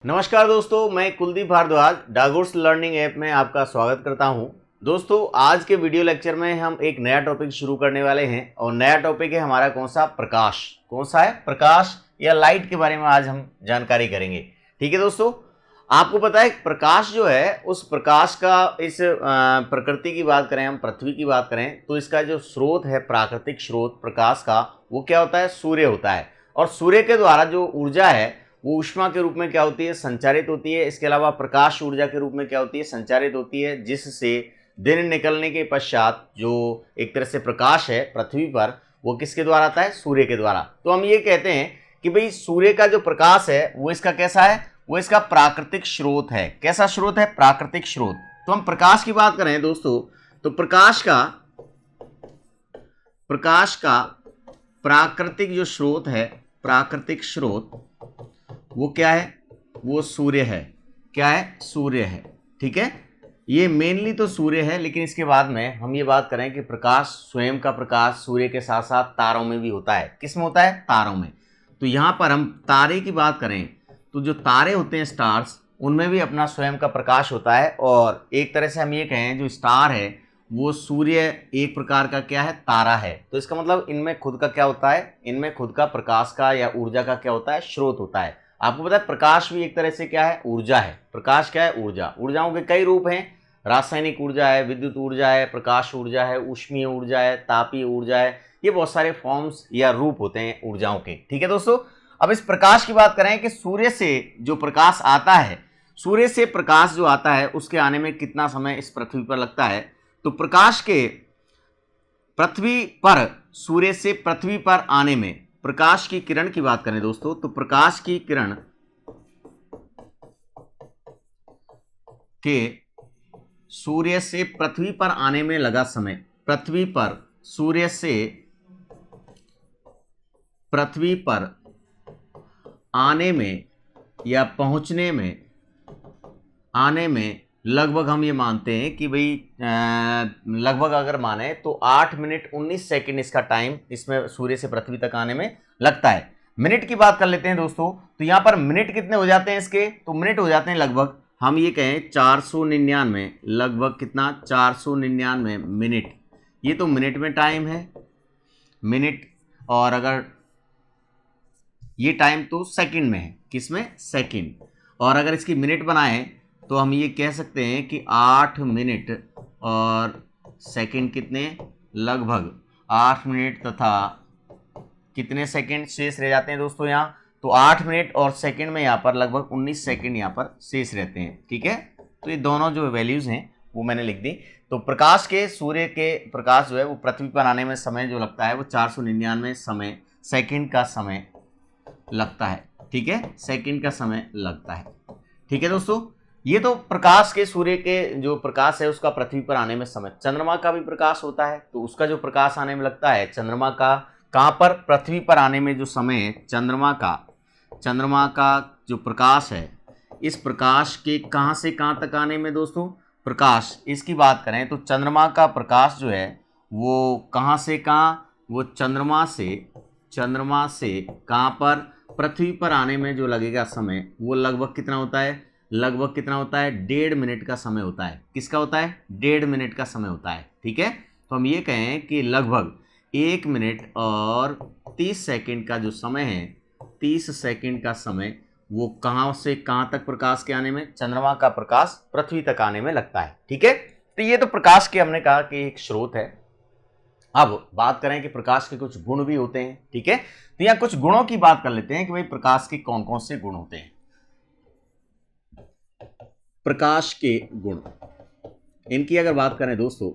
नमस्कार दोस्तों, मैं कुलदीप भारद्वाज डागोर्स लर्निंग ऐप में आपका स्वागत करता हूं। दोस्तों, आज के वीडियो लेक्चर में हम एक नया टॉपिक शुरू करने वाले हैं और नया टॉपिक है हमारा कौन सा है प्रकाश या लाइट के बारे में आज हम जानकारी करेंगे। ठीक है दोस्तों, आपको पता है प्रकाश जो है उस प्रकाश का इस प्रकृति की बात करें, हम पृथ्वी की बात करें तो इसका जो स्रोत है, प्राकृतिक स्रोत प्रकाश का, वो क्या होता है? सूर्य होता है। और सूर्य के द्वारा जो ऊर्जा है वो ऊष्मा के रूप में क्या होती है? संचारित होती है। इसके अलावा प्रकाश ऊर्जा के रूप में क्या होती है? संचारित होती है, जिससे दिन निकलने के पश्चात जो एक तरह से प्रकाश है पृथ्वी पर, वो किसके द्वारा आता है? सूर्य के द्वारा। तो हम ये कहते हैं कि भाई सूर्य का जो प्रकाश है वो इसका कैसा है? वो इसका प्राकृतिक स्रोत है। कैसा स्रोत है? प्राकृतिक स्रोत। तो हम प्रकाश की बात करें दोस्तों, तो प्रकाश का प्राकृतिक जो स्रोत है, प्राकृतिक स्रोत वो क्या है? वो सूर्य है। क्या है? सूर्य है। ठीक है, ये मेनली तो सूर्य है, लेकिन इसके बाद में हम ये बात करें कि प्रकाश, स्वयं का प्रकाश सूर्य के साथ साथ तारों में भी होता है। किस में होता है? तारों में। तो यहाँ पर हम तारे की बात करें तो जो तारे होते हैं, स्टार्स, उनमें भी अपना स्वयं का प्रकाश होता है। और एक तरह से हम ये कहें जो स्टार है वो सूर्य एक प्रकार का क्या है? तारा है। तो इसका मतलब इनमें खुद का क्या होता है? इनमें खुद का प्रकाश का या ऊर्जा का क्या होता है? स्रोत होता है। आपको पता है प्रकाश भी एक तरह से क्या है? ऊर्जा है। प्रकाश क्या है? ऊर्जा। ऊर्जाओं के कई रूप हैं। रासायनिक ऊर्जा है, विद्युत ऊर्जा है, प्रकाश ऊर्जा है, ऊष्मीय ऊर्जा है, तापीय ऊर्जा है। ये बहुत सारे फॉर्म्स या रूप होते हैं ऊर्जाओं के। ठीक है दोस्तों, अब इस प्रकाश की बात करें कि सूर्य से जो प्रकाश आता है, सूर्य से प्रकाश जो आता है उसके आने में कितना समय इस पृथ्वी पर लगता है? तो प्रकाश के पृथ्वी पर, सूर्य से पृथ्वी पर आने में, प्रकाश की किरण की बात करें दोस्तों, तो प्रकाश की किरण के सूर्य से पृथ्वी पर आने में लगा समय, पृथ्वी पर, सूर्य से पृथ्वी पर आने में या पहुंचने में, आने में लगभग हम ये मानते हैं कि भाई लगभग अगर माने तो 8 मिनट 19 सेकंड इसका टाइम इसमें सूर्य से पृथ्वी तक आने में लगता है। मिनट की बात कर लेते हैं दोस्तों, तो यहाँ पर मिनट कितने हो जाते हैं इसके? तो मिनट हो जाते हैं लगभग, हम ये कहें 499, लगभग कितना? 499 मिनट। ये तो मिनट में टाइम है, मिनट। और अगर ये टाइम तो सेकंड में है, किसमें? सेकंड। और अगर इसकी मिनट बनाएं तो हम ये कह सकते हैं कि 8 मिनट और सेकंड कितने? लगभग 8 मिनट तथा कितने सेकंड शेष रह जाते हैं दोस्तों यहाँ? तो 8 मिनट और सेकंड में यहाँ पर लगभग 19 सेकंड यहाँ पर शेष रहते हैं। ठीक है, तो ये दोनों जो वैल्यूज़ हैं वो मैंने लिख दी। तो प्रकाश के, सूर्य के प्रकाश जो है वो पृथ्वी पर आने में समय जो लगता है वो 499 समय सेकंड का समय लगता है। ठीक है, सेकंड का समय लगता है। ठीक है दोस्तों, ये तो प्रकाश के, सूर्य के जो प्रकाश है उसका पृथ्वी पर आने में समय। चंद्रमा का भी प्रकाश होता है, तो उसका जो प्रकाश आने में लगता है, चंद्रमा का कहाँ पर? पृथ्वी पर आने में जो समय है, चंद्रमा का जो प्रकाश है, इस प्रकाश के कहाँ से कहाँ तक आने में दोस्तों? प्रकाश, इसकी बात करें तो चंद्रमा का प्रकाश जो है वो कहाँ से कहाँ? वो चंद्रमा से कहाँ पर? पृथ्वी पर आने में जो लगेगा समय वो लगभग कितना होता है? लगभग कितना होता है? 1.5 मिनट का समय होता है। किसका होता है? 1.5 मिनट का समय होता है। ठीक है, तो हम ये कहें कि लगभग 1 मिनट और 30 सेकंड का जो समय है, 30 सेकंड का समय वो कहाँ से कहाँ तक प्रकाश के आने में? चंद्रमा का प्रकाश पृथ्वी तक आने में लगता है। ठीक है, तो ये तो प्रकाश के हमने कहा कि एक स्रोत है। अब बात करें कि प्रकाश के कुछ गुण भी होते हैं। ठीक है, तो यहाँ कुछ गुणों की बात कर लेते हैं कि भाई प्रकाश के कौन कौन से गुण होते हैं। प्रकाश के गुण, इनकी अगर बात करें दोस्तों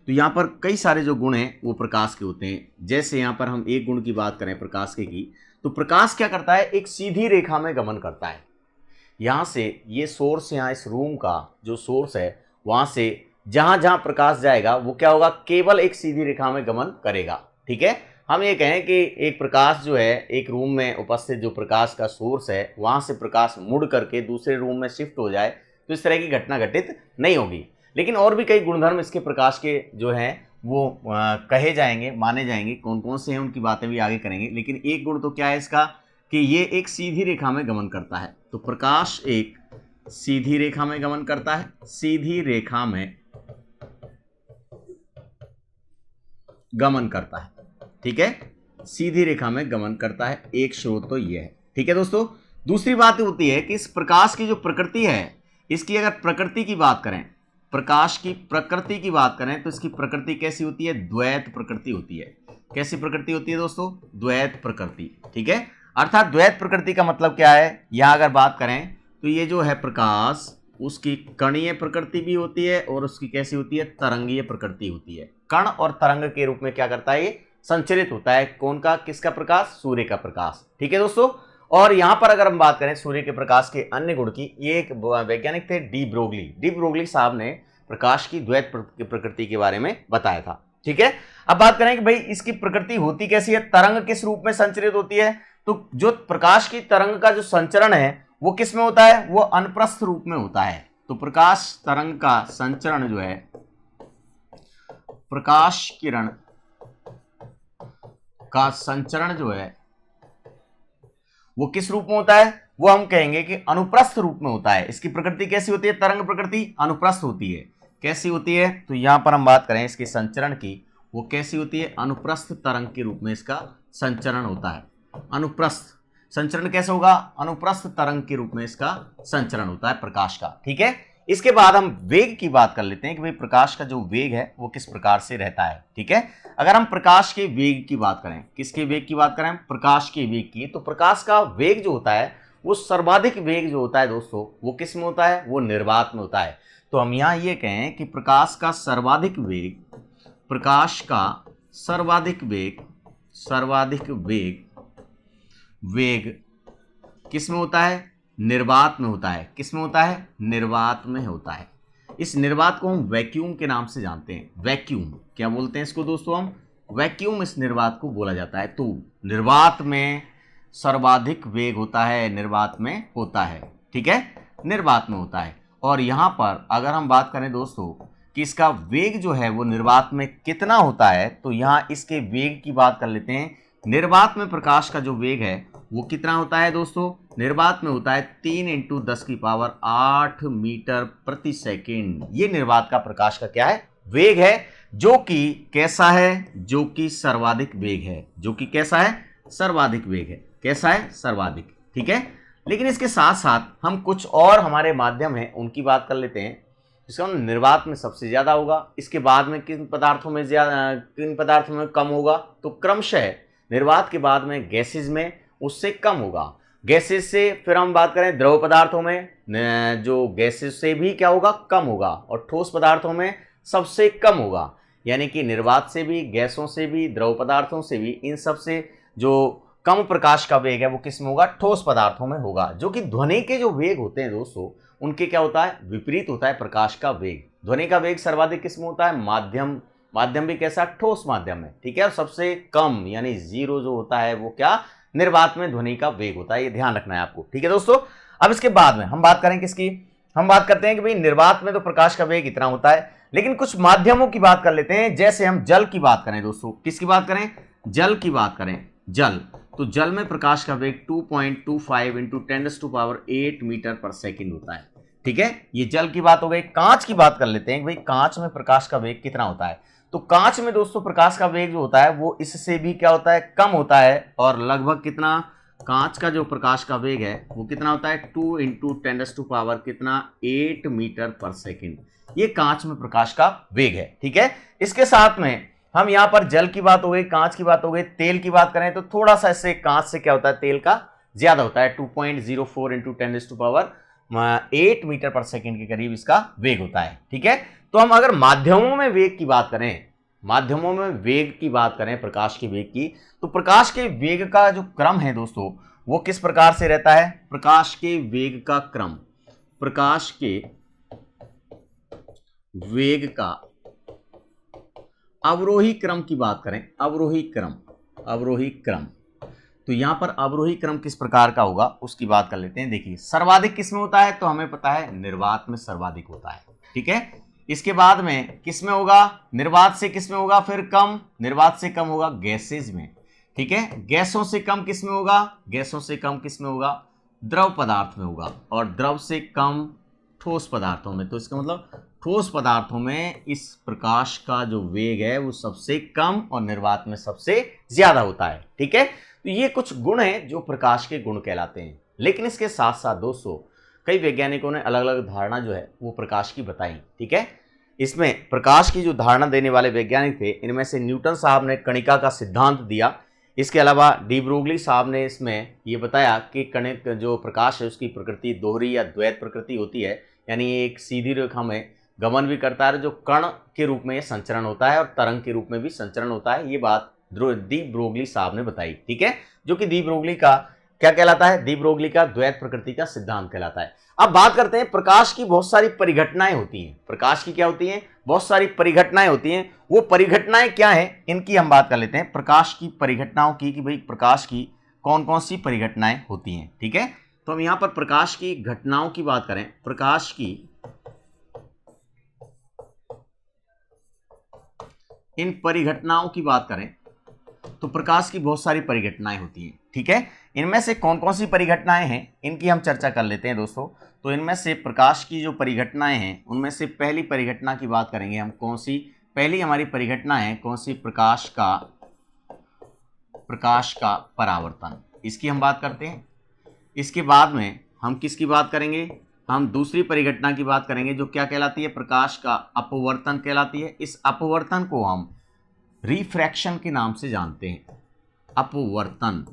तो यहाँ पर कई सारे जो गुण हैं वो प्रकाश के होते हैं। जैसे यहाँ पर हम एक गुण की बात करें प्रकाश के की, तो प्रकाश क्या करता है? एक सीधी रेखा में गमन करता है। यहाँ से ये सोर्स, यहाँ इस रूम का जो सोर्स है, वहाँ से जहाँ जहाँ प्रकाश जाएगा वो क्या होगा? केवल एक सीधी रेखा में गमन करेगा। ठीक है, हम ये कहें कि एक प्रकाश जो है, एक रूम में उपस्थित जो प्रकाश का सोर्स है, वहाँ से प्रकाश मुड़ करके दूसरे रूम में शिफ्ट हो जाए तो इस तरह की घटना घटित नहीं होगी। लेकिन और भी कई गुणधर्म इसके प्रकाश के जो हैं वो कहे जाएंगे, माने जाएंगे। कौन कौन से हैं उनकी बातें भी आगे करेंगे। लेकिन एक गुण तो क्या है इसका कि ये एक सीधी रेखा में गमन करता है। तो प्रकाश एक सीधी रेखा में गमन करता है, सीधी रेखा में गमन करता है, ठीक है, सीधी रेखा में गमन करता है। एक स्रोत तो यह है, ठीक है दोस्तों। दूसरी बात होती है कि इस प्रकाश की जो प्रकृति है, इसकी अगर प्रकृति की बात करें, प्रकाश की प्रकृति की बात करें तो इसकी प्रकृति कैसी होती है? द्वैत प्रकृति होती है। कैसी प्रकृति होती है दोस्तों? द्वैत प्रकृति, ठीक है। अर्थात द्वैत प्रकृति का मतलब क्या है? यहां अगर बात करें तो ये जो है प्रकाश, उसकी कणीय प्रकृति भी होती है और उसकी कैसी होती है? तरंगीय प्रकृति होती है। कण और तरंग के रूप में क्या करता है? ये संचरित होता है। कौन का? किसका प्रकाश? सूर्य का प्रकाश, ठीक है दोस्तों। और यहां पर अगर हम बात करें सूर्य के प्रकाश के अन्य गुण की, ये एक वैज्ञानिक थे डी ब्रोगली। डी ब्रोगली साहब ने प्रकाश की द्वैत प्रकृति के बारे में बताया था, ठीक है। अब बात करें कि भाई इसकी प्रकृति होती कैसी है? तरंग किस रूप में संचरित होती है? तो जो प्रकाश की तरंग का जो संचरण है वो किस में होता है? वो अनुप्रस्थ रूप में होता है। तो प्रकाश तरंग का संचरण जो है, प्रकाश किरण का संचरण जो है वो किस रूप में होता है? वो हम कहेंगे कि अनुप्रस्थ रूप में होता है। इसकी प्रकृति कैसी होती है? तरंग प्रकृति अनुप्रस्थ होती है। कैसी होती है? तो यहां पर हम बात करें इसके संचरण की, वो कैसी होती है? अनुप्रस्थ तरंग के रूप में इसका संचरण होता है। अनुप्रस्थ संचरण कैसे होगा? अनुप्रस्थ तरंग के रूप में इसका संचरण होता है प्रकाश का, ठीक है। इसके बाद हम वेग की बात कर लेते हैं कि भाई प्रकाश का जो वेग है वो किस प्रकार से रहता है, ठीक है। अगर हम प्रकाश के वेग की बात करें, किसके वेग की बात करें? प्रकाश के वेग की, तो प्रकाश का वेग जो होता है वो सर्वाधिक वेग जो होता है दोस्तों, वो किस में होता है? वो निर्वात में होता है। तो हम यहाँ ये कहें कि प्रकाश का सर्वाधिक वेग, प्रकाश का सर्वाधिक वेग, सर्वाधिक वेग, वेग किस में होता है? निर्वात में होता है। किस में होता है? निर्वात में होता है। इस निर्वात को हम वैक्यूम के नाम से जानते हैं। वैक्यूम क्या बोलते हैं इसको दोस्तों? हम वैक्यूम इस निर्वात को बोला जाता है। तो निर्वात में सर्वाधिक वेग होता है, निर्वात में होता है, ठीक है, निर्वात में होता है। और यहाँ पर अगर हम बात करें दोस्तों कि इसका वेग जो है वो निर्वात में कितना होता है, तो यहाँ इसके वेग की बात कर लेते हैं। निर्वात में प्रकाश का जो वेग है वो कितना होता है दोस्तों? निर्वात में होता है 3 × 10⁸ मीटर प्रति सेकेंड। ये निर्वात का प्रकाश का क्या है? वेग है, जो कि कैसा है? जो कि सर्वाधिक वेग है। जो कि कैसा है? सर्वाधिक वेग है। कैसा है? सर्वाधिक, ठीक है। लेकिन इसके साथ साथ हम कुछ और हमारे माध्यम हैं उनकी बात कर लेते हैं। इसका निर्वात में सबसे ज्यादा होगा, इसके बाद में किन पदार्थों में ज्यादा, किन पदार्थों में कम होगा? तो क्रमशः निर्वात के बाद में गैसेज में उससे कम होगा। गैसेज से फिर हम बात करें द्रव पदार्थों में, जो गैसेज से भी क्या होगा? कम होगा। और ठोस पदार्थों में सबसे कम होगा। यानी कि निर्वात से भी, गैसों से भी, द्रव पदार्थों से भी, इन सब से जो कम प्रकाश का वेग है वो किस में होगा? ठोस पदार्थों में होगा। जो कि ध्वनि के जो वेग होते हैं दोस्तों, उनके क्या होता है? विपरीत होता है प्रकाश का वेग। ध्वनि का वेग सर्वाधिक किस में होता है? माध्यम। माध्यम भी कैसा? ठोस माध्यम में, ठीक है। और सबसे कम यानी जीरो जो होता है वो क्या? निर्वात में ध्वनि का वेग होता है। ये ध्यान रखना है आपको, ठीक है दोस्तों। अब इसके बाद में हम बात करें किसकी? हम बात करते हैं कि भाई निर्वात में तो प्रकाश का वेग इतना होता है, लेकिन कुछ माध्यमों की बात कर लेते हैं। जैसे हम जल की बात करें दोस्तों, किसकी बात करें? जल की बात करें। जल, तो जल में प्रकाश का वेग 2.25 × 10⁸ मीटर पर सेकेंड होता है, ठीक है। ये जल की बात हो गई। कांच की बात कर लेते हैं कि भाई कांच में प्रकाश का वेग कितना होता है। तो कांच में दोस्तों प्रकाश का वेग जो होता है वो इससे भी क्या होता है? कम होता है। और लगभग कितना? कांच का जो प्रकाश का वेग है वो कितना होता है? 2 × 10⁸ 8 मीटर पर सेकेंड। ये कांच में प्रकाश का वेग है, ठीक है। इसके साथ में हम यहाँ पर जल की बात हो गई, कांच की बात हो गई। तेल की बात करें तो थोड़ा सा इससे कांच से क्या होता है? तेल का ज्यादा होता है। 2.04 × 10⁸ 8 मीटर पर सेकेंड के करीब इसका वेग होता है, ठीक है। तो हम अगर माध्यमों में वेग की बात करें, माध्यमों में वेग की बात करें प्रकाश के वेग की, तो प्रकाश के वेग का जो क्रम है दोस्तों वो किस प्रकार से रहता है? प्रकाश के वेग का क्रम, प्रकाश के वेग का अवरोही क्रम की बात करें, अवरोही क्रम, अवरोही क्रम, तो यहां पर अवरोही क्रम किस प्रकार का होगा उसकी बात कर लेते हैं। देखिए सर्वाधिक किस में होता है? तो हमें पता है निर्वात में सर्वाधिक होता है, ठीक है। इसके बाद में किस में होगा? निर्वात से किस में होगा? फिर कम, निर्वात से कम होगा गैसेज में, ठीक है। गैसों से कम किस में होगा? गैसों से कम किस में होगा? द्रव पदार्थ में होगा और द्रव से कम ठोस पदार्थों में। तो इसका मतलब ठोस पदार्थों में इस प्रकाश का जो वेग है वो सबसे कम और निर्वात में सबसे ज्यादा होता है। ठीक है, तो ये कुछ गुण हैं जो प्रकाश के गुण कहलाते हैं। लेकिन इसके साथ साथ दोस्तों कई वैज्ञानिकों ने अलग अलग धारणा जो है वो प्रकाश की बताई। ठीक है, इसमें प्रकाश की जो धारणा देने वाले वैज्ञानिक थे, इनमें से न्यूटन साहब ने कणिका का सिद्धांत दिया। इसके अलावा डी ब्रोगली साहब ने इसमें ये बताया कि कणिक जो प्रकाश है उसकी प्रकृति दोहरी या द्वैत प्रकृति होती है, यानी एक सीधी रेखा में गमन भी करता है, जो कण के रूप में ये संचरण होता है और तरंग के रूप में भी संचरण होता है। ये बात डी ब्रोगली साहब ने बताई। ठीक है, जो कि डी ब्रोगली का क्या कहलाता है, डी ब्रोगली का द्वैत प्रकृति का सिद्धांत कहलाता है। अब बात करते हैं प्रकाश की बहुत सारी परिघटनाएं होती हैं। प्रकाश की क्या होती हैं, बहुत सारी परिघटनाएं होती हैं। वो परिघटनाएं क्या हैं, इनकी हम बात कर लेते हैं। प्रकाश की परिघटनाओं की कि भाई प्रकाश की कौन कौन सी परिघटनाएं होती हैं। ठीक है, तो हम यहां पर प्रकाश की घटनाओं की बात करें, प्रकाश की इन परिघटनाओं की बात करें तो प्रकाश की बहुत सारी परिघटनाएं होती हैं। ठीक है, इनमें से कौन कौन सी परिघटनाएं हैं इनकी हम चर्चा कर लेते हैं दोस्तों। तो इनमें से प्रकाश की जो परिघटनाएं हैं उनमें से पहली परिघटना की बात करेंगे हम। कौन सी पहली हमारी परिघटना है, कौन सी, प्रकाश का परावर्तन, इसकी हम बात करते हैं। इसके बाद में हम किसकी बात करेंगे, हम दूसरी परिघटना की बात करेंगे जो क्या कहलाती है, प्रकाश का अपवर्तन कहलाती है। इस अपवर्तन को हम रिफ्रैक्शन के नाम से जानते हैं, अपवर्तन,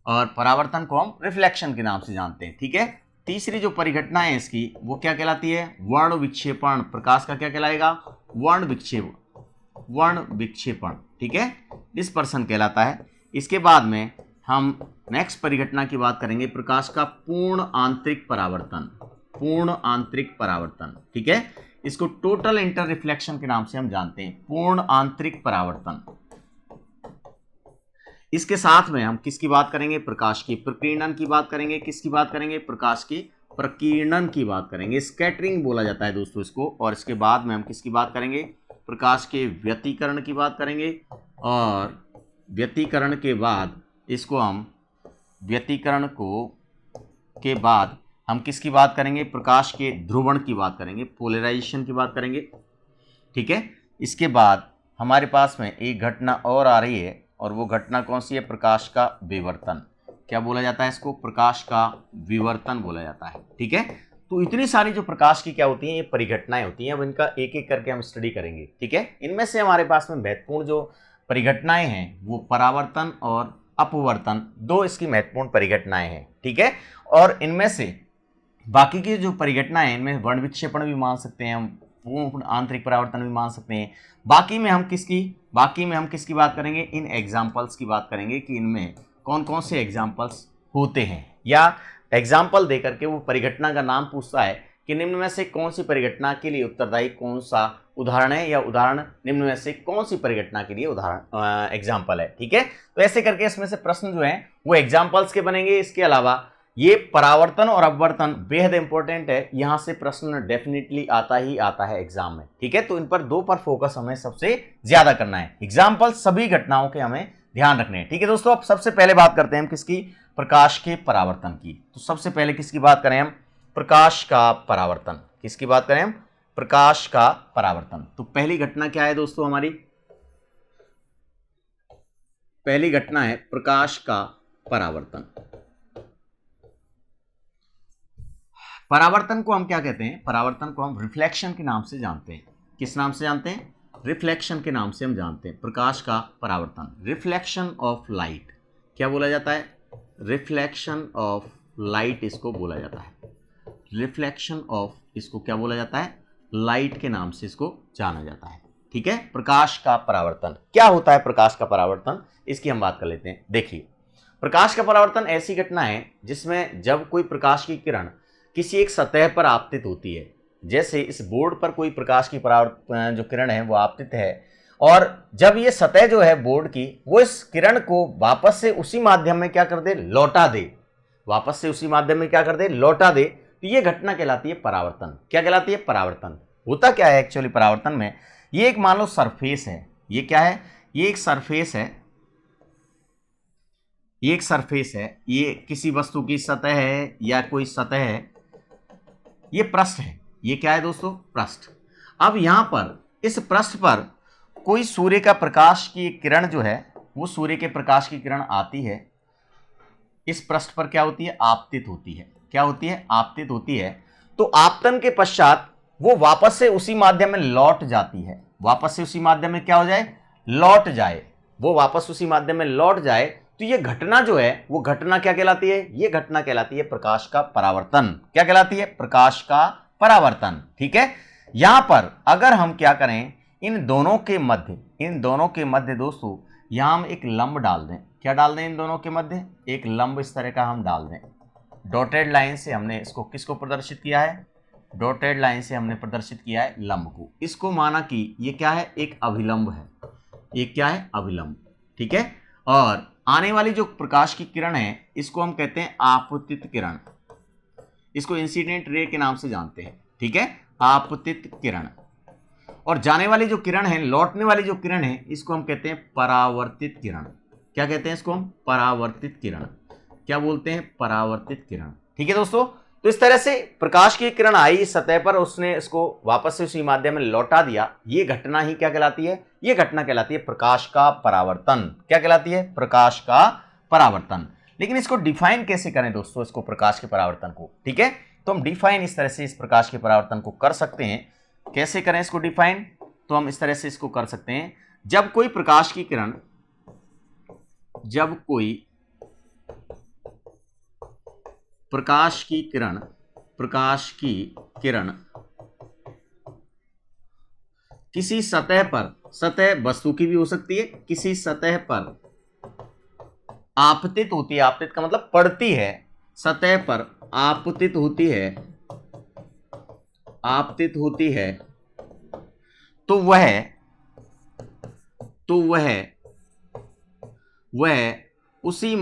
और परावर्तन को हम रिफ्लेक्शन के नाम से जानते हैं। ठीक है, तीसरी जो परिघटना है इसकी वो क्या कहलाती है, वर्ण विक्षेपण। प्रकाश का क्या कहलाएगा, वर्ण विक्षेपण। ठीक है, डिस्पर्सन कहलाता है। इसके बाद में हम नेक्स्ट परिघटना की बात करेंगे, प्रकाश का पूर्ण आंतरिक परावर्तन। ठीक है, इसको टोटल इंटर रिफ्लेक्शन के नाम से हम जानते हैं, पूर्ण आंतरिक परावर्तन। इसके साथ में हम किसकी बात करेंगे, प्रकाश की प्रकीर्णन की बात करेंगे। किसकी बात करेंगे, प्रकाश की प्रकीर्णन की बात करेंगे। स्कैटरिंग बोला जाता है दोस्तों इसको। और इसके बाद में हम किसकी बात करेंगे, प्रकाश के व्यतिकरण की बात करेंगे। और व्यतिकरण के बाद हम किसकी बात करेंगे, प्रकाश के ध्रुवण की बात करेंगे, पोलराइजेशन की बात करेंगे। ठीक है, इसके बाद हमारे पास में एक घटना और आ रही है और वो घटना कौन सी है, प्रकाश का विवर्तन। क्या बोला जाता है इसको, प्रकाश का विवर्तन बोला जाता है। ठीक है, तो इतनी सारी जो प्रकाश की क्या होती हैं, ये परिघटनाएं होती हैं। अब इनका एक एक करके हम स्टडी करेंगे। ठीक है, इनमें से हमारे पास में महत्वपूर्ण जो परिघटनाएं हैं वो परावर्तन और अपवर्तन, दो इसकी महत्वपूर्ण परिघटनाएं हैं। ठीक है, और इनमें से बाकी की जो परिघटनाएं हैं इनमें वर्ण विक्षेपण भी मान सकते हैं हम, पूर्ण आंतरिक परावर्तन भी मान सकते हैं। बाकी में हम किसकी बात करेंगे, इन एग्जाम्पल्स की बात करेंगे कि इनमें कौन कौन से एग्जाम्पल्स होते हैं, या एग्जाम्पल देकर के वो परिघटना का नाम पूछता है कि निम्न में से कौन सी परिघटना के लिए उत्तरदायी कौन सा उदाहरण है, या उदाहरण निम्न में से कौन सी परिघटना के लिए उदाहरण एग्जाम्पल है। ठीक है, तो ऐसे करके इसमें से प्रश्न जो हैं वो एग्जाम्पल्स के बनेंगे। इसके अलावा ये परावर्तन और अपवर्तन बेहद इंपॉर्टेंट है, यहां से प्रश्न डेफिनेटली आता है एग्जाम में। ठीक है, तो इन पर दो पर फोकस हमें सबसे ज्यादा करना है। एग्जाम्पल सभी घटनाओं के हमें ध्यान रखने हैं। ठीक है दोस्तों, अब सबसे पहले बात करते हैं हम किसकी, प्रकाश के परावर्तन की। तो सबसे पहले किसकी बात करें हम, प्रकाश का परावर्तन। किसकी बात करें हम, प्रकाश का परावर्तन। तो पहली घटना क्या है दोस्तों, हमारी पहली घटना है प्रकाश का परावर्तन। परावर्तन को हम क्या कहते हैं, परावर्तन को हम रिफ्लेक्शन के नाम से जानते हैं। किस नाम से जानते हैं, रिफ्लेक्शन के नाम से हम जानते हैं प्रकाश का परावर्तन। रिफ्लेक्शन ऑफ लाइट क्या बोला जाता है, रिफ्लेक्शन ऑफ लाइट इसको बोला जाता है। रिफ्लेक्शन ऑफ इसको क्या बोला जाता है, लाइट के नाम से इसको जाना जाता है। ठीक है, प्रकाश का परावर्तन क्या होता है, प्रकाश का परावर्तन इसकी हम बात कर लेते हैं। देखिए, प्रकाश का परावर्तन ऐसी घटना है जिसमें जब कोई प्रकाश की किरण किसी एक सतह पर आपतित होती है, जैसे इस बोर्ड पर कोई प्रकाश की जो किरण है वो आपतित है, और जब ये सतह जो है बोर्ड की वो इस किरण को वापस से उसी माध्यम में क्या कर दे, लौटा दे, वापस से उसी माध्यम में क्या कर दे, लौटा दे, तो ये घटना कहलाती है परावर्तन। क्या कहलाती है, परावर्तन। होता क्या है एक्चुअली परावर्तन में, ये एक मान लो सरफेस है, ये क्या है, ये एक सरफेस है, ये एक सरफेस है, ये किसी वस्तु की सतह है या कोई सतह है, ये पृष्ठ है। ये क्या है दोस्तों? पृष्ठ। अब यहां पर इस पृष्ठ पर कोई सूर्य का प्रकाश की किरण जो है, वो सूर्य के प्रकाश की किरण आती है, इस पृष्ठ पर क्या होती है? आपतित होती है। क्या होती है? आपतित होती है। तो आपतन के पश्चात वो वापस से उसी माध्यम में लौट जाती है। वापस से उसी माध्यम में क्या हो जाए? लौट जाए। वो वापस उसी माध्यम में लौट जाए तो ये घटना जो है, वो घटना क्या कहलाती है? ये घटना कहलाती है प्रकाश का परावर्तन। क्या कहलाती है? प्रकाश का परावर्तन। ठीक है। यहां पर अगर हम क्या करें, इन दोनों के मध्य दोस्तों यहां हम एक लंब डाल दें। क्या डाल दें? इन दोनों के मध्य एक लंब इस तरह का हम डाल दें। डॉटेड लाइन से हमने इसको किसको प्रदर्शित किया है? डॉटेड लाइन से हमने प्रदर्शित किया है लंब को। इसको माना कि ये क्या है? एक अभिलंब है। ये क्या है? अभिलंब। ठीक है। और आने वाली जो प्रकाश की किरण है, इसको हम कहते हैं आपतित किरण। इसको इंसिडेंट रे के नाम से जानते हैं। ठीक है, आपतित किरण। और जाने वाली जो किरण है, लौटने वाली जो किरण है, इसको हम कहते हैं परावर्तित किरण। क्या कहते हैं इसको हम? परावर्तित किरण। क्या बोलते हैं? परावर्तित किरण। ठीक है दोस्तों। तो इस तरह से प्रकाश की किरण आई इस सतह पर, उसने इसको वापस से उसी माध्यम में लौटा दिया। ये घटना ही क्या कहलाती है? ये घटना कहलाती है प्रकाश का परावर्तन। क्या कहलाती है? प्रकाश का परावर्तन। लेकिन इसको डिफाइन कैसे करें दोस्तों, इसको प्रकाश के परावर्तन को? ठीक है, तो हम डिफाइन इस तरह से इस प्रकाश के परावर्तन को कर सकते हैं। कैसे करें इसको डिफाइन? तो हम इस तरह से इसको कर सकते हैं, जब कोई प्रकाश की किरण किसी सतह पर, सतह वस्तु की भी हो सकती है, किसी सतह पर आपतित होती है। आपतित का मतलब पड़ती है, सतह पर आपतित होती है, आपतित होती है, तो वह उसी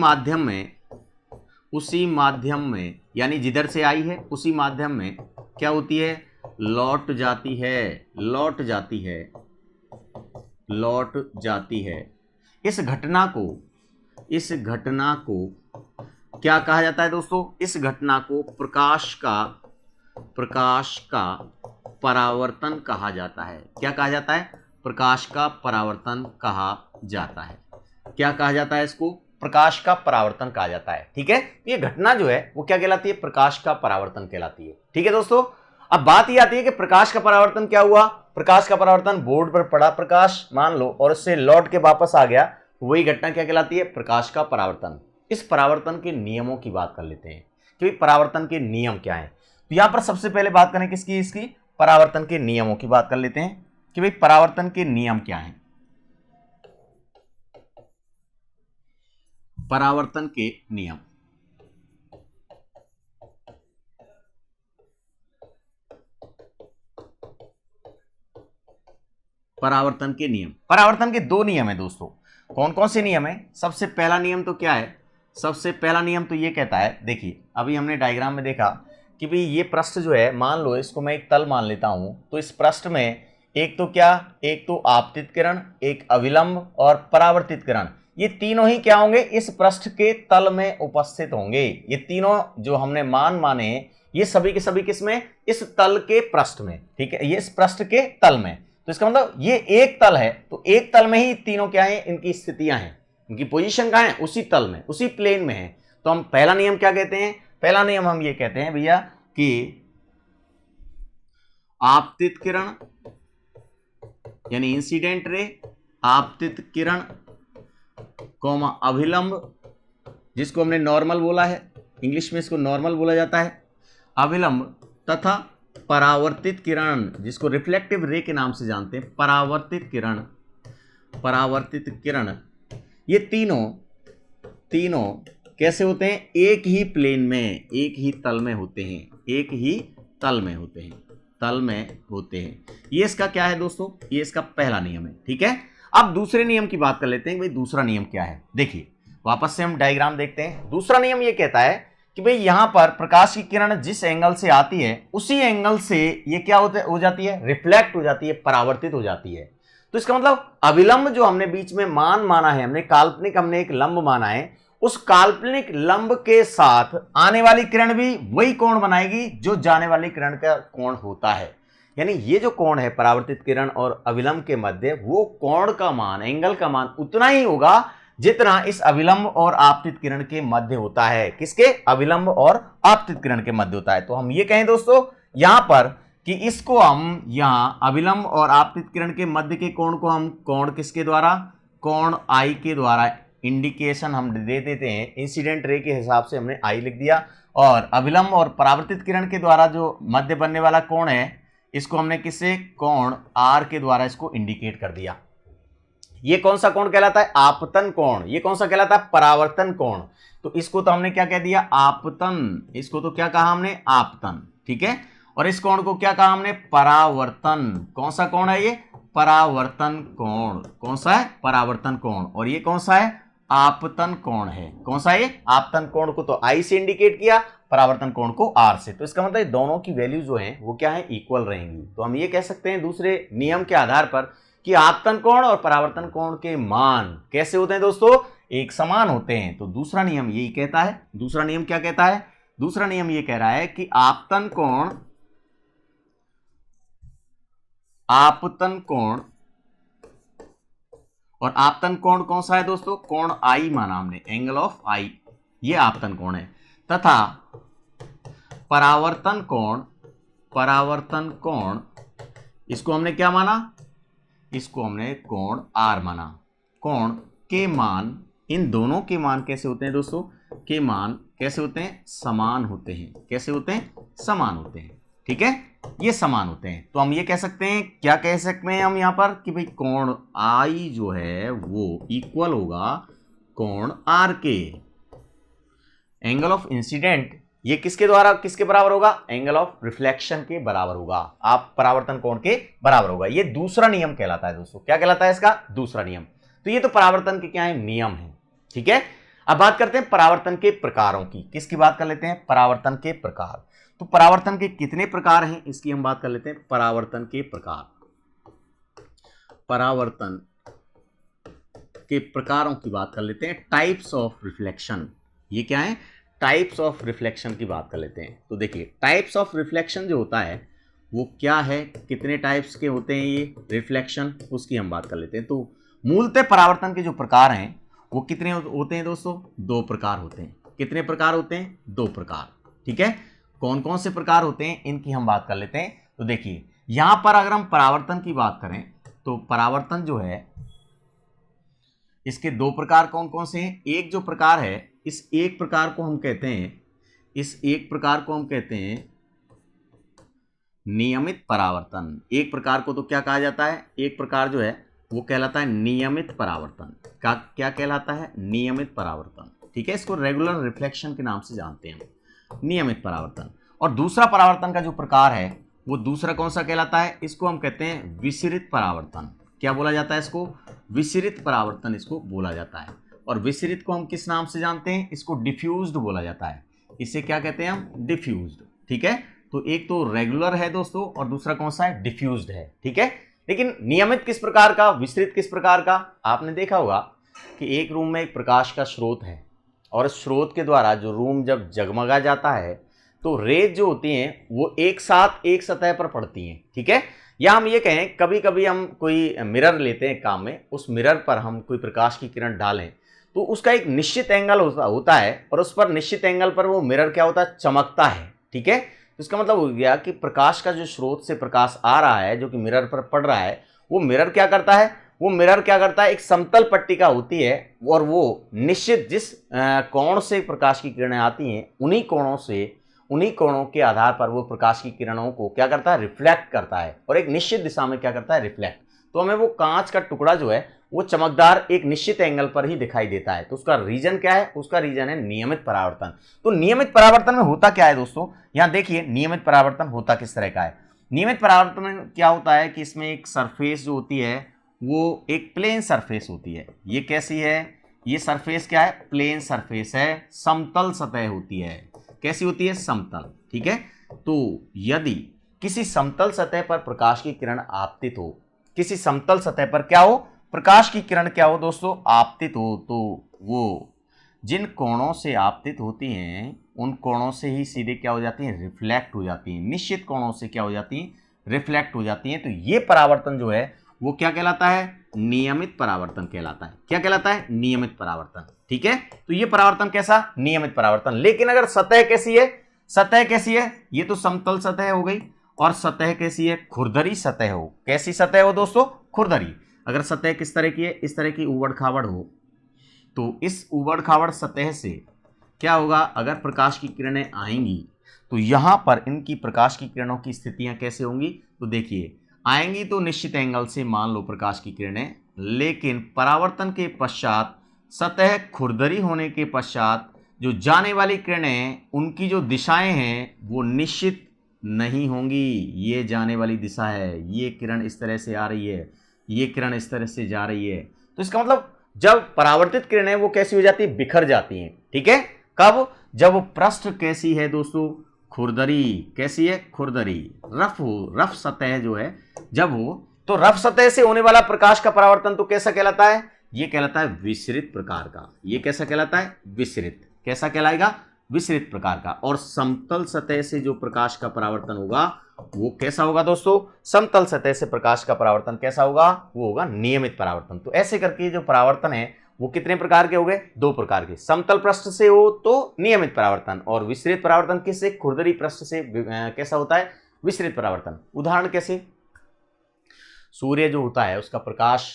माध्यम में यानी जिधर से आई है उसी माध्यम में क्या होती है? लौट जाती है। इस घटना को क्या कहा जाता है दोस्तों? इस घटना को प्रकाश का परावर्तन कहा जाता है। क्या कहा जाता है? प्रकाश का परावर्तन कहा जाता है। क्या कहा जाता है इसको? प्रकाश का परावर्तन कहा जाता है। ठीक है, ये घटना जो है वो क्या कहलाती है? प्रकाश का परावर्तन कहलाती है। ठीक है दोस्तों। अब बात ये आती है कि प्रकाश का परावर्तन क्या हुआ? प्रकाश का परावर्तन, बोर्ड पर पड़ा प्रकाश मान लो और उससे लौट के वापस आ गया, वही घटना क्या कहलाती है? प्रकाश का परावर्तन। इस परावर्तन के नियमों की बात कर लेते हैं कि परावर्तन के नियम क्या है। तो यहां पर सबसे पहले बात करें किसकी? इसकी परावर्तन के नियमों की बात कर लेते हैं कि भाई परावर्तन के नियम क्या हैं। परावर्तन के नियम, परावर्तन के नियम। परावर्तन के दो नियम है दोस्तों। कौन कौन से नियम है? सबसे पहला नियम तो क्या है? सबसे पहला नियम तो ये कहता है, देखिए अभी हमने डायग्राम में देखा कि भाई ये पृष्ठ जो है, मान लो इसको मैं एक तल मान लेता हूं, तो इस पृष्ठ में एक तो आपतित किरण, एक अविलंब और परावर्तित किरण, ये तीनों ही क्या होंगे? इस पृष्ठ के तल में उपस्थित होंगे। ये तीनों जो हमने माने, ये सभी के सभी किसमें? इस तल के पृष्ठ में। ठीक है, ये इस पृष्ठ के तल में। तो इसका मतलब ये एक तल है, तो एक तल में ही तीनों क्या है? इनकी स्थितियां हैं, इनकी पोजीशन कहां है? उसी तल में, उसी प्लेन में है। तो हम पहला नियम क्या कहते हैं? पहला नियम हम ये कहते हैं भैया कि आपतित किरण यानी इंसिडेंट रे, आपतित किरण कौमा अभिलंब, जिसको हमने नॉर्मल बोला है, इंग्लिश में इसको नॉर्मल बोला जाता है, अभिलंब तथा परावर्तित किरण, जिसको रिफ्लेक्टिव रे के नाम से जानते हैं, परावर्तित किरण, ये तीनों कैसे होते हैं? एक ही प्लेन में, एक ही तल में होते हैं। ये इसका क्या है दोस्तों? ये इसका पहला नियम है। ठीक है, अब दूसरे नियम की बात कर लेते हैं। भाई दूसरा नियम क्या है? देखिए वापस से हम डायग्राम देखते हैं। दूसरा नियम ये कहता है कि भाई यहां पर प्रकाश की किरण जिस एंगल से आती है, उसी एंगल से ये क्या हो जाती है? रिफ्लेक्ट हो जाती है, परावर्तित हो जाती है। तो इसका मतलब अविलंब जो हमने बीच में माना है, हमने काल्पनिक, हमने एक लंब माना है, उस काल्पनिक लंब के साथ आने वाली किरण भी वही कोण बनाएगी जो जाने वाली किरण का कोण होता है। यानी ये जो कोण है परावर्तित किरण और अविलंब के मध्य, वो कोण का मान, एंगल का मान उतना ही होगा जितना इस अविलंब और आपतित किरण के मध्य होता है। किसके? अविलंब और आपतित किरण के मध्य होता है। तो हम ये कहें दोस्तों यहां पर कि इसको हम यहां अविलंब और आपतित किरण के मध्य के कोण को हम कोण किसके द्वारा, कोण आई के द्वारा इंडिकेशन हम दे देते हैं। इंसिडेंट रे के हिसाब से हमने आई लिख दिया, और अविलंब और परावर्तित किरण के द्वारा जो मध्य बनने वाला कोण है इसको हमने किससे, कोण आर के द्वारा इसको इंडिकेट कर दिया। ये कौन सा कोण कहलाता है? आपतन कोण। ये कौन सा कहलाता है? परावर्तन कोण। तो इसको तो हमने क्या कह दिया? आपतन। इसको तो क्या कहा हमने? आपतन। ठीक है। और इस कोण को क्या कहा हमने? परावर्तन। कौन सा कोण है ये? परावर्तन कोण। कौन सा है? परावर्तन कोण। और ये कौन सा है? आपतन कोण है। कौन सा है ये? आपतन कोण को तो आई से इंडिकेट किया, परावर्तन कोण को आर से। तो इसका मतलब दोनों की वैल्यू जो है वो क्या है? इक्वल रहेंगी। तो हम ये कह सकते हैं दूसरे नियम के आधार पर कि आपतन कोण और परावर्तन कोण के मान कैसे होते हैं दोस्तों? एक समान होते हैं। तो दूसरा नियम यही कहता है। दूसरा नियम क्या कहता है? दूसरा नियम ये कह रहा है कि आपतन कोण और आपतन कोण कौन सा है दोस्तों? कोण आई माना हमने, एंगल ऑफ आई, ये आपतन कोण है। तथा परावर्तन कोण इसको हमने क्या माना? इसको हमने कोण आर माना। कोण के मान, इन दोनों के मान कैसे होते हैं दोस्तों? के मान कैसे होते हैं? समान होते हैं। कैसे होते हैं? समान होते हैं। ठीक है, ये समान होते हैं। तो हम ये कह सकते हैं, क्या कह सकते हैं हम यहां पर कि भाई कोण आई जो है वो इक्वल होगा कोण आर के। एंगल ऑफ इंसिडेंट ये किसके द्वारा किसके बराबर होगा? एंगल ऑफ रिफ्लेक्शन के बराबर होगा, आप परावर्तन कोण के बराबर होगा। ये दूसरा नियम कहलाता है दोस्तों। क्या कहलाता है इसका? दूसरा नियम। तो ये तो परावर्तन के क्या है? नियम है। ठीक है। अब बात करते हैं परावर्तन के प्रकारों की। किसकी बात कर लेते हैं? परावर्तन के प्रकार। तो परावर्तन के कितने प्रकार हैं इसकी हम बात कर लेते हैं। परावर्तन के प्रकार, परावर्तन के प्रकारों की बात कर लेते हैं। टाइप्स ऑफ रिफ्लेक्शन, ये क्या है? टाइप्स ऑफ रिफ्लेक्शन की बात कर लेते हैं। तो देखिए टाइप्स ऑफ रिफ्लेक्शन जो होता है वो क्या है, कितने टाइप्स के होते हैं ये रिफ्लेक्शन, उसकी हम बात कर लेते हैं। तो मूलतः परावर्तन के जो प्रकार हैं वो कितने होते हैं दोस्तों? दो प्रकार होते हैं। कितने प्रकार होते हैं? दो प्रकार। ठीक है। कौन कौन से प्रकार होते हैं इनकी हम बात कर लेते हैं। तो देखिए यहां पर अगर हम परावर्तन की बात करें तो परावर्तन जो है इसके दो प्रकार कौन कौन से हैं? एक जो प्रकार है, इस एक प्रकार को हम कहते हैं, इस एक प्रकार को हम कहते हैं नियमित परावर्तन। एक प्रकार को तो क्या कहा जाता है? एक प्रकार जो है वो कहलाता है नियमित परावर्तन। क्या कहलाता है? नियमित परावर्तन। ठीक है, इसको रेगुलर रिफ्लेक्शन के नाम से जानते हैं, नियमित परावर्तन। और दूसरा परावर्तन का जो प्रकार है वो दूसरा कौन सा कहलाता है? इसको हम कहते हैं विसरित परावर्तन। क्या बोला जाता है इसको? विसरित परावर्तन इसको बोला जाता है। और विसरित को हम किस नाम से जानते हैं? इसको डिफ्यूज्ड बोला जाता है। इसे क्या कहते हैं हम? डिफ्यूज्ड। ठीक है। तो एक तो रेगुलर है दोस्तों और दूसरा कौन सा है? डिफ्यूज्ड है। ठीक है। लेकिन नियमित किस प्रकार का, विसरित किस प्रकार का? आपने देखा होगा कि एक रूम में एक प्रकाश का स्रोत है और इस स्रोत के द्वारा जो रूम जब जगमगा जाता है तो रेज जो होती हैं वो एक साथ एक सतह पर पड़ती हैं। ठीक है। या हम ये कहें कभी कभी हम कोई मिरर लेते हैं काम में, उस मिरर पर हम कोई प्रकाश की किरण डालें तो उसका एक निश्चित एंगल होता है और उस पर निश्चित एंगल पर वो मिरर क्या होता है? चमकता है। ठीक है। तो इसका मतलब हो गया कि प्रकाश का जो स्रोत से प्रकाश आ रहा है जो कि मिरर पर पड़ रहा है, वो मिरर क्या करता है? वो मिरर क्या करता है? एक समतल पट्टिका होती है और वो निश्चित जिस कोण से प्रकाश की किरणें आती हैं उन्हीं कोणों के आधार पर वो प्रकाश की किरणों को क्या करता है? रिफ्लेक्ट करता है और एक निश्चित दिशा में क्या करता है? रिफ्लेक्ट। तो हमें वो कांच का टुकड़ा जो है वो चमकदार एक निश्चित एंगल पर ही दिखाई देता है। तो उसका रीजन क्या है? उसका रीजन है नियमित परावर्तन। तो नियमित परावर्तन में होता क्या है दोस्तों? यहां देखिए नियमित परावर्तन होता किस तरह का है। नियमित परावर्तन में क्या होता है कि इसमें एक सरफेस जो होती है वो एक प्लेन सरफेस होती है। ये कैसी है? ये सरफेस क्या है? प्लेन सरफेस है, समतल सतह होती है। कैसी होती है? समतल। ठीक है। तो यदि किसी समतल सतह पर प्रकाश की किरण आपतित हो, किसी समतल सतह पर क्या हो? प्रकाश की किरण क्या हो दोस्तों? आपतित हो, तो वो जिन कोणों से आपतित होती हैं उन कोणों से ही सीधे क्या हो जाती हैं, रिफ्लेक्ट हो जाती हैं। निश्चित कोणों से क्या हो जाती हैं, रिफ्लेक्ट हो जाती हैं। तो ये परावर्तन जो है वो क्या कहलाता है, नियमित परावर्तन कहलाता है। क्या कहलाता है, नियमित परावर्तन। ठीक है, तो ये परावर्तन कैसा, नियमित परावर्तन। लेकिन अगर सतह कैसी है, सतह कैसी है, ये तो समतल सतह हो गई, और सतह कैसी है, खुरदरी सतह हो। कैसी सतह हो दोस्तों, खुरदरी। अगर सतह किस तरह की है, इस तरह की उबड़ खाबड़ हो, तो इस उबड़ खाबड़ सतह से क्या होगा, अगर प्रकाश की किरणें आएंगी तो यहां पर इनकी प्रकाश की किरणों की स्थितियां कैसे होंगी, तो देखिए आएंगी तो निश्चित एंगल से मान लो प्रकाश की किरणें, लेकिन परावर्तन के पश्चात सतह खुरदरी होने के पश्चात जो जाने वाली किरणें उनकी जो दिशाएं हैं वो निश्चित नहीं होंगी। ये जाने वाली दिशा है, ये किरण इस तरह से आ रही है, ये किरण इस तरह से जा रही है। तो इसका मतलब जब परावर्तित किरणें वो कैसी हो जाती है, बिखर जाती हैं। ठीक है, कब, जब वो पृष्ठ कैसी है दोस्तों, खुरदरी। कैसी है, खुरदरी, रफ हो, रफ सतह जो है जब हो, तो रफ सतह से होने वाला प्रकाश का परावर्तन तो कैसा कहलाता है, ये कहलाता है विसरित प्रकार का। ये कैसा कहलाता है, विसरित। कैसा कहलाएगा, विसरित प्रकार का। और समतल सतह से जो प्रकाश का परावर्तन होगा वो कैसा होगा दोस्तों, समतल सतह से प्रकाश का परावर्तन कैसा होगा, वो होगा नियमित परावर्तन। तो ऐसे करके जो परावर्तन है वो कितने प्रकार के हो गए, दो प्रकार के। समतल पृष्ठ से हो तो नियमित परावर्तन, और विसरित परावर्तन किससे, खुरदरी पृष्ठ से कैसा होता है, विसरित परावर्तन। उदाहरण कैसे, सूर्य जो होता है उसका प्रकाश,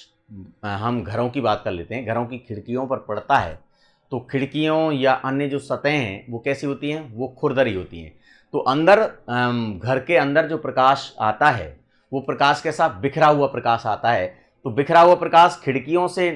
हम घरों की बात कर लेते हैं, घरों की खिड़कियों पर पड़ता है तो खिड़कियों या अन्य जो सतहें हैं वो कैसी होती हैं, वो खुरदरी होती हैं। तो अंदर घर के अंदर जो प्रकाश आता है वो प्रकाश कैसा, बिखरा हुआ प्रकाश आता है। तो बिखरा हुआ प्रकाश खिड़कियों से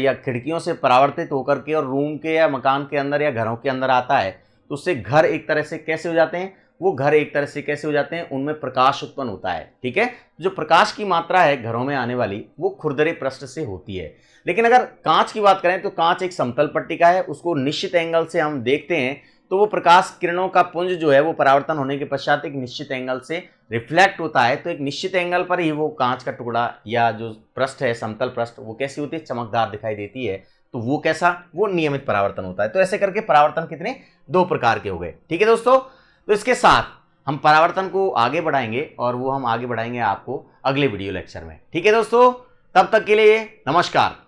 या खिड़कियों से परावर्तित होकर के और रूम के या मकान के अंदर या घरों के अंदर आता है, तो उससे घर एक तरह से कैसे हो जाते हैं, वो घर एक तरह से कैसे हो जाते हैं, उनमें प्रकाश उत्पन्न होता है। ठीक है, जो प्रकाश की मात्रा है घरों में आने वाली वो खुरदरे पृष्ठ से होती है। लेकिन अगर कांच की बात करें तो कांच एक समतल पट्टिका है, उसको निश्चित एंगल से हम देखते हैं तो वो प्रकाश किरणों का पुंज जो है वो परावर्तन होने के पश्चात एक निश्चित एंगल से रिफ्लेक्ट होता है। तो एक निश्चित एंगल पर ही वो कांच का टुकड़ा या जो पृष्ठ है, समतल पृष्ठ, वो कैसी होती है, चमकदार दिखाई देती है। तो वो कैसा, वो नियमित परावर्तन होता है। तो ऐसे करके परावर्तन कितने, दो प्रकार के हो गए। ठीक है दोस्तों, तो इसके साथ हम परावर्तन को आगे बढ़ाएंगे और वो हम आगे बढ़ाएंगे आपको अगले वीडियो लेक्चर में। ठीक है दोस्तों, तब तक के लिए नमस्कार।